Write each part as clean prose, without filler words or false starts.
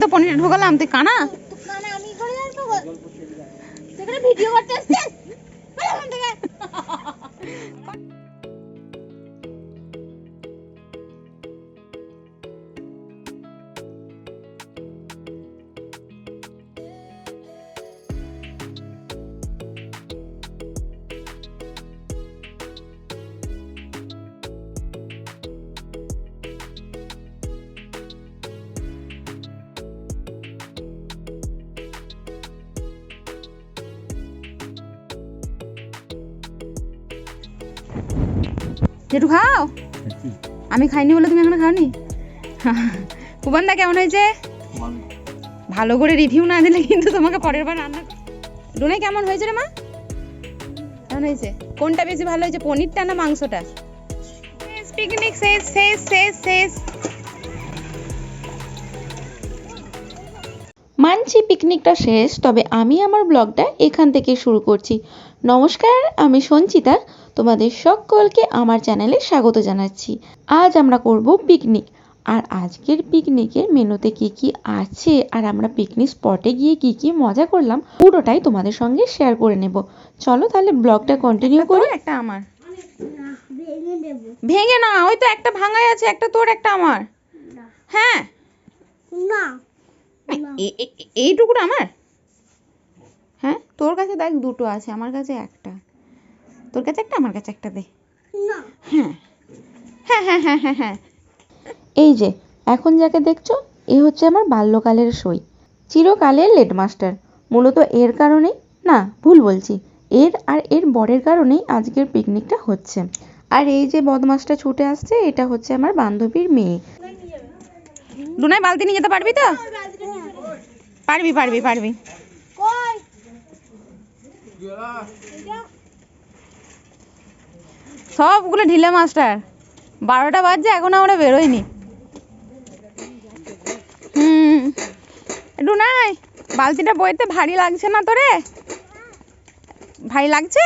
তো পনির ঢোকালাম, তুই কানা আমি করে সেখানে ভিডিও করতে আসছিস। যেটু খাও, আমি খাইনি বলে তুমি এখনো খাওনি। কুবানদা কেমন হয়েছে? ভালো করে রিভিউ না দিলে কিন্তু তোমাকে পরের বার রান্না। ডোনাই কেমন হয়েছে রে মা? কেমন হয়েছে? কোনটা বেশি ভালো হয়েছে, পনিরটা না মাংসটা? পিকনিক শেষ শেষ শেষ শেষ। মানছি পিকনিকটা শেষ, তবে আমি আমার ব্লগটা এখান থেকে শুরু করছি। নমস্কার, আমি সঞ্চিতা, তোমাদের সকলকে আমার চ্যানেলে স্বাগত জানাচ্ছি। আজ আমরা করব পিকনিক, আর আজকের পিকনিকের মেনুতে কি কি আছে আর আমরা পিকনিক স্পটে গিয়ে কি কি মজা করলাম পুরোটাই তোমাদের সঙ্গে শেয়ার করে নেব। চলো তাহলে ব্লগটা কন্টিনিউ করি। একটা আমার ভেঙে না, ওই তো একটা ভাঙাই আছে, একটা তোর একটা আমার। হ্যাঁ না এইটুকুটা আমার। হ্যাঁ তোর কাছে দেখ দুটো আছে, আমার কাছে একটা। তোর কাছে একটা, আমার কাছে একটা, দে। না হ্যাঁ হ্যাঁ হ্যাঁ হ্যাঁ হ্যাঁ হ্যাঁ। এই যে এখন যাকে দেখছো, এ হচ্ছে আমার বাল্যকালের সই, চিরকালের লেডমাস্টার। মূলত এর কারণেই, না ভুল বলছি, এর আর এর বরের কারণেই আজকের পিকনিকটা হচ্ছে। আর এই যে বদমাসটা ছুটে আসছে, এটা হচ্ছে আমার বান্ধবীর মেয়ে। ডুনাই বালতি নিয়ে যেতে পারবি তো? পারবি পারবি পারবি। কই সবগুলো ঢিলে মাস্টার। 12টা বাজছে, এখন আমরা বেরোইনি। ডুনাই বালতিটা বইতে ভারী লাগছে না তোরে? ভারী লাগছে?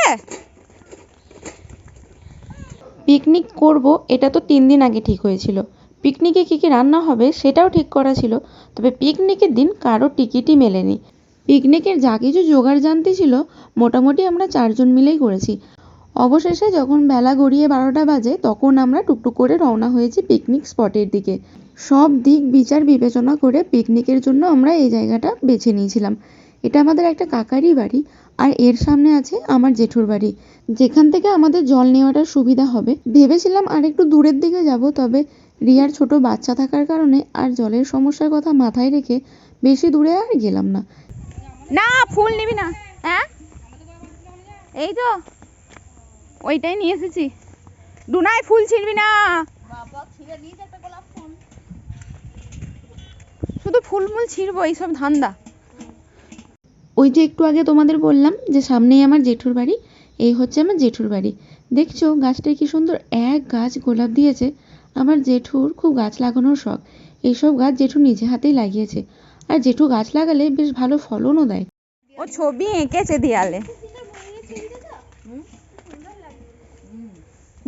পিকনিক করব এটা তো 3 দিন আগে ঠিক হয়েছিল। পিকনিকে কী কী রান্না হবে সেটাও ঠিক করা ছিল, তবে পিকনিকের দিন কারো টিকিটই মেলেনি। পিকনিকের যা কিছু জোগাড় জানতে ছিল মোটামুটি আমরা 4 জন মিলেই করেছি। অবশেষে যখন বেলা গড়িয়ে 12টা বাজে, তখন আমরা টুকটুক করে রওনা হয়েছি পিকনিক স্পটের দিকে। সব দিক বিচার বিবেচনা করে পিকনিকের জন্য আমরা এই জায়গাটা বেছে নিয়েছিলাম। এটা আমাদের একটা কাকারই বাড়ি, আর এর সামনে আছে আমার জেঠুর বাড়ি, যেখান থেকে আমাদের জল নেওয়াটা সুবিধা হবে। ভেবেছিলাম আর একটু দূরের দিকে যাব, তবে রিয়ার ছোট বাচ্চা থাকার কারণে আর জলের সমস্যার কথা মাথায় রেখে বেশি দূরে আর গেলাম না। না ফুল নিবি না? হ্যাঁ এই তো ওইটাই নিয়ে এসেছি। ডুনাই ফুল ছিঁড়বি না, শুধু ফুলমুল ছিঁড়বো, এইসব ধান্দা। ওই যে একটু আগে তোমাদের বললাম যে সামনেই আমার জেঠুর বাড়ি, এই হচ্ছে আমার জেঠুর বাড়ি। দেখছো গাছটায় কি সুন্দর এক গাছ গোলাপ দিয়েছে। আমার জেঠুর খুব গাছ লাগানোর শখ, এইসব গাছ জেঠু নিজে হাতেই লাগিয়েছে। আর জেঠু গাছ লাগালে বেশ ভালো ফলনও দেয়। ও ছবি এঁকেছে দেয়ালে,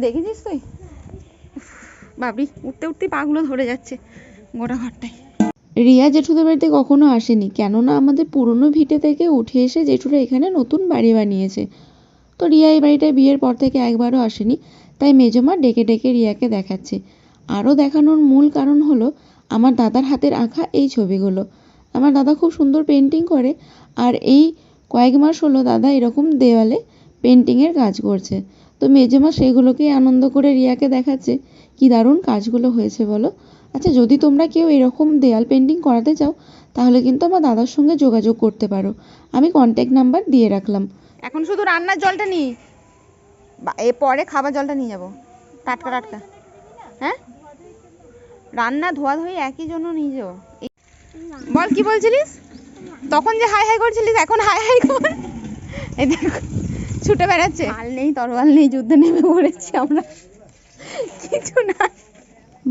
দেখেছিস তুই? বাবরি উঠতে উঠতে পাগুলো ধরে যাচ্ছে গোটা ঘরটায়। রিয়া জেঠুদের বাড়িতে কখনো আসেনি, কেননা আমাদের পুরনো ভিটে থেকে উঠে এসে জেঠুরা এখানে নতুন বাড়ি বানিয়েছে। তো রিয়া এই বাড়িটায় বিয়ের পর থেকে একবারও আসেনি, তাই মেজমা ডেকে ডেকে রিয়াকে দেখাচ্ছে। আরও দেখানোর মূল কারণ হলো আমার দাদার হাতের আঁকা এই ছবিগুলো। আমার দাদা খুব সুন্দর পেন্টিং করে, আর এই কয়েক মাস হলো দাদা এরকম দেওয়ালে পেন্টিংয়ের কাজ করছে। তো মেজমা সেগুলোকেই আনন্দ করে রিয়াকে দেখাচ্ছে কি দারুণ কাজগুলো হয়েছে বলো। আচ্ছা, যদি তোমরা কেউ এরকম দেয়াল পেন্টিং করাতে চাও, তাহলে কিন্তু আমার দাদার সঙ্গে যোগাযোগ করতে পারো, আমি কন্ট্যাক্ট নাম্বার দিয়ে রাখলাম। এখন শুধু রান্নার জলটা নিই, এ পরে খাবার জলটা নিয়ে যাবো টাটকা টাটকা। হ্যাঁ রান্না ধোয়া ধুই একই জন্য নিয়ে যাবো। বল কি বলছিলিস? তখন যে হাই হাই করছিলিস, এখন হাই হাই কর। এই দেখো ছুটে বেড়াচ্ছে, হাল নেই তরোয়াল নেই, যুদ্ধে নেমে পড়েছি আমরা, কিছু না।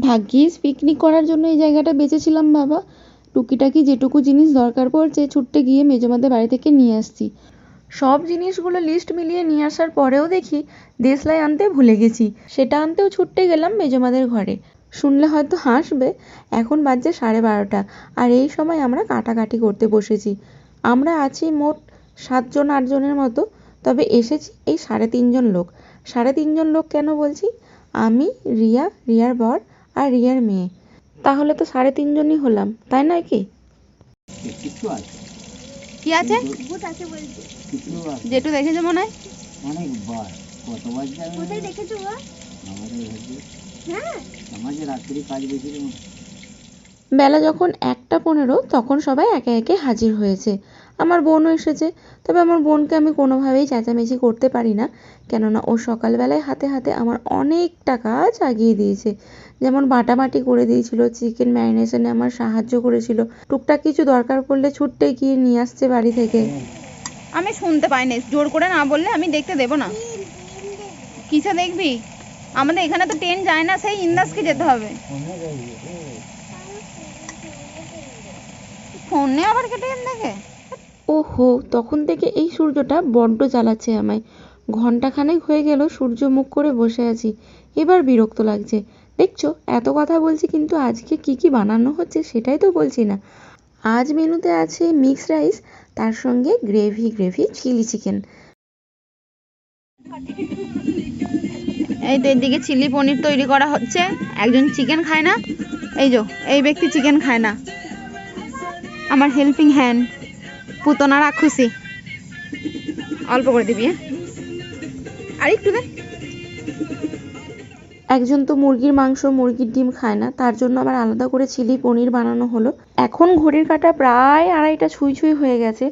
ভাগ্যিস পিকনিক করার জন্য এই জায়গাটা বেঁচেছিলাম বাবা। টুকিটাকি যেটুকু জিনিস দরকার পড়ছে ছুটতে গিয়ে মেজমাদের বাড়ি থেকে নিয়ে আসছি। সব জিনিসগুলো লিস্ট মিলিয়ে নিয়ে আসার পরেও দেখি দেশলাই আনতে ভুলে গেছি, সেটা আনতেও ছুটতে গেলাম মেজমাদের ঘরে। শুনলে হয়তো হাসবে, এখন বাজছে 12:30 আর এই সময় আমরা কাটাকাটি করতে বসেছি। আমরা আছি মোট 7 জন 8 জনের মতো, তবে এসেছি এই 3.5 জন লোক। 3.5 জন লোক কেন বলছি? আমি, রিয়া, রিয়ার বর আর রিয়ার মেয়ে, তাহলে তো 3.5 জনই হলাম, তাই নয় কি? কিছু আছে, কি আছে? ভূত আছে বলছে। কিছু আছে, যেটু দেখেছো মনে হয়। অনেকবার, কতবার যে আমি কোথায় দেখেছো গো? আমাদের হচ্ছে হ্যাঁ আমাদের রাত্রি কাজ বেশি রে। বেলা যখন 1:15 তখন সবাই একে একে হাজির হয়েছে। আমার বোনও এসেছে, তবে আমার বোনকে আমি কোনোভাবেই চেঁচামেচি করতে পারি না, কেননা ও সকালবেলায় হাতে হাতে আমার অনেকটা কাজ আগিয়ে দিয়েছে। যেমন বাটাবাটি করে দিয়েছিল, চিকেন ম্যারিনেশনে আমার সাহায্য করেছিল, টুকটাক কিছু দরকার পড়লে ছুট্টে গিয়ে নিয়ে আসছে বাড়ি থেকে। আমি শুনতে পাইনি, জোর করে না বললে আমি দেখতে দেবো না। কিসে দেখবি? আমাদের এখানে তো ট্রেন যায় না, সেই ইন্দাসকে যেতে হবে। ফোনে আবার কে ট্রেন দেখে? ওহো, তখন থেকে এই সূর্যটা বড্ড জ্বালাচ্ছে আমায়। ঘন্টাখানেক হয়ে গেল সূর্য মুখ করে বসে আছি, এবার বিরক্ত লাগছে। দেখছো, এত কথা বলছি কিন্তু আজকে কি কি বানানো হচ্ছে সেটাই তো বলছি না। আজ মেনুতে আছে মিক্সড রাইস, তার সঙ্গে গ্রেভি চিলি চিকেন। এই তো এদিকে চিলি পনির তৈরি করা হচ্ছে। একজন চিকেন খায় না, এই ব্যক্তি চিকেন খায় না। আমার হেল্পিং হ্যান্ড পুতনা রাক্ষসী। অল্প করে দিবি, হ্যাঁ? আর একটু দে। একজন তো মুরগির মাংস মুরগির ডিম খায় না, তার জন্য আবার আলাদা করে চিলি পনির বানানো হলো। এখন ঘড়ির কাঁটা প্রায় 2:30 ছুঁই ছুঁই হয়ে গেছে।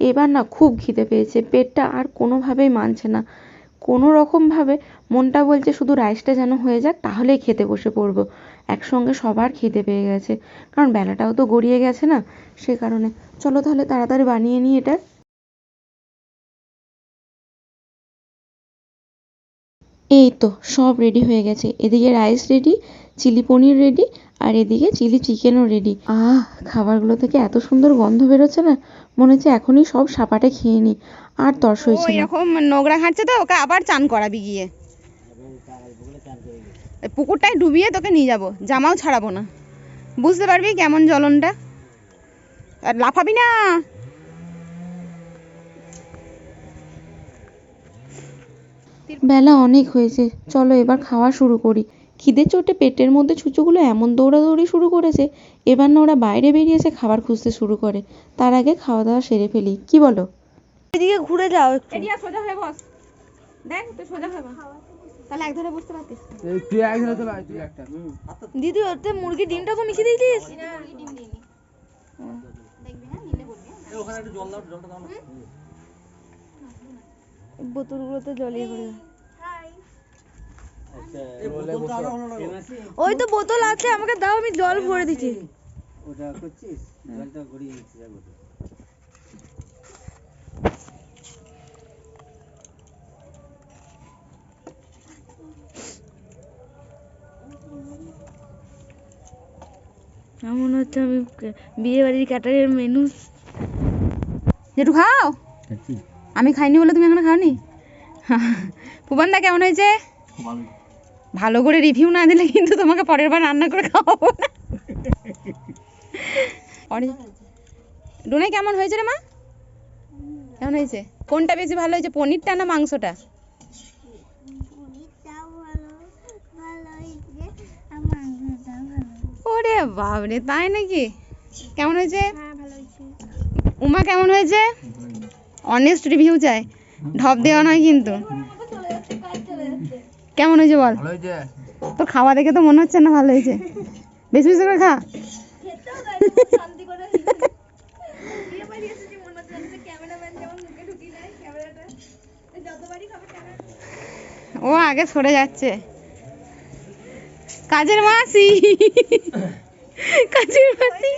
এবার না খুব খিদে পেয়েছে, পেটটা আর কোনোভাবেই মানছে না। কোনো রকমভাবে মনটা বলছে শুধু রাইসটা যেন হয়ে যাক, তাহলেই খেতে বসে পড়বো। একসঙ্গে সবার খিদে পেয়ে গেছে, কারণ বেলাটাও তো গড়িয়ে গেছে না, সে কারণে। চলো তাহলে তাড়াতাড়ি বানিয়ে নিই এটা। এই তো সব রেডি হয়ে গেছে, এদিকে রাইস রেডি, চিলি পনির রেডি, আর এদিকে চিলি চিকেনও রেডি। খাবারগুলো থেকে এত সুন্দর গন্ধ বেরোচ্ছে না, মনে হচ্ছে এখনই সব সাপাটে খেয়ে নিই, আর তর ও সইছে না। এরকম নোংরা খাচ্ছে তো, ওকে আবার চান করাবি গিয়ে। এই পুকুরটায় ডুবিয়ে তোকে নিয়ে যাব, জামাও ছাড়াবো না, বুঝতে পারবি কেমন জ্বলনটা। আর লাফাবি না। বেলা অনেক হয়েছে, চলো এবার খাওয়া শুরু করি। খিদে চোটে পেটের মধ্যে ছুঁচোগুলো এমন দৌড়াদৌড়ি শুরু করেছে, এবার না ওরা বাইরে বেরিয়ে এসে খাবার খুঁজতে শুরু করে। তার আগে খাওয়া দাওয়া সেরে ফেলি, কি বলো? এদিকে ঘুরে যাও একটু। এদিকে সোজা হয়ে বস, দেখ তুই সোজা হয়ে বস, তাহলে এক ধরে বসতে পারতিস। তুই একজন তো তুই একটা দিদি ওতে মুরগির ডিমটা তো মিশিয়ে দিয়েছিস। ওখানে একটু জল দাও, জলটা দাও না। বোতলগুলোতে জলিয়ে করে দাও। এই বোতলটা আরো হলো না। ওই তো বোতল আছে, আমাকে দাও, আমি জল ভরে দিচ্ছি। ওটা করছিস, জলটা গড়িয়ে দিচ্ছিস এক বোতল। আমার মনে হচ্ছে আমি বিয়ে বাড়ির ক্যাটারের মেনু। যেটু খাও, আমি খাইনি বলে তুমি এখনো খাওনি? পুবানদা কেমন হয়েছে? ভালো। ভালো করে রিভিউ না দিলে কিন্তু তোমাকে পরের বার রান্না করে খাওয়াবো না। ডোনাই কেমন হয়েছে রে মা? কেমন হয়েছে? কোনটা বেশি ভালো হয়েছে, পনিরটা না মাংসটা? ওরে বাবরে, তাই নাকি? কেমন হয়েছে? উমা কেমন হয়েছে? অনেস্ট রিভিউ চাই, ঢপ দেওয়া নয় কিন্তু। কেমন হয়েছে বল? ভালো হয়েছে। তোর খাওয়া দেখে তো মনে হচ্ছে না ভালো হয়েছে। বেশি বেশি করে খা। ও আগে সরে যাচ্ছে। কাজের মাসি, কাজের মাসি।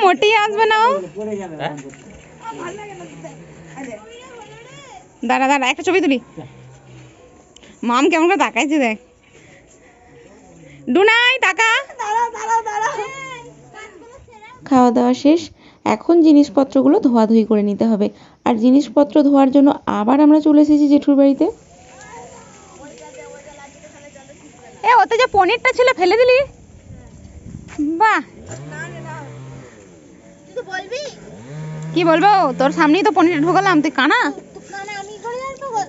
মোটেই আসবে না ও। দাঁড়া দাঁড়া, একটা ছবি তুলি। মাম কেমন করে তাকাইছে দেখ। ডুনাই তাকা। খাওয়া দাওয়া শেষ, এখন জিনিসপত্রগুলো ধোয়াধুয়ি করে নিতে হবে। আর জিনিসপত্র ধোয়ার জন্য আবার আমরা চলে এসেছি জেঠুর বাড়িতে। এ ওতে যে পনিরটা ছিল ফেলে দিলি? বাহ, তুই তো বলবি কি বলবো, তোর সামনেই তো পনির ঢোকালাম, তুই কানা। তো কানে আমি করে জানবো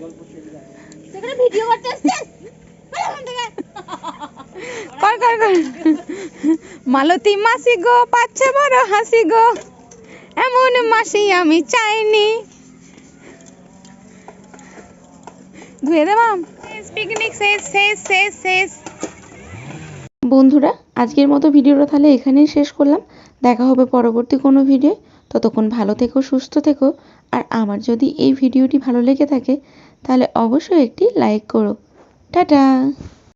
সেখানে ভিডিও করতে আসছেন বল ওখান থেকে। কর কর কর। মালতী মাসি গো পাচ্ছে বড় হাসি গো, এমন মাসি আমি চাইনি। ধুয়ে দেবাম। পিকনিক শেষ শেষ শেষ শেষ। বন্ধুরা, আজকের মতো ভিডিওটা তাহলে এখানেই শেষ করলাম। দেখা হবে পরবর্তী কোনো ভিডিও। ততক্ষণ ভালো থেকো, সুস্থ থেকো। আর আমার যদি এই ভিডিওটি ভালো লেগে থাকে তাহলে অবশ্যই একটি লাইক করো। টাটা।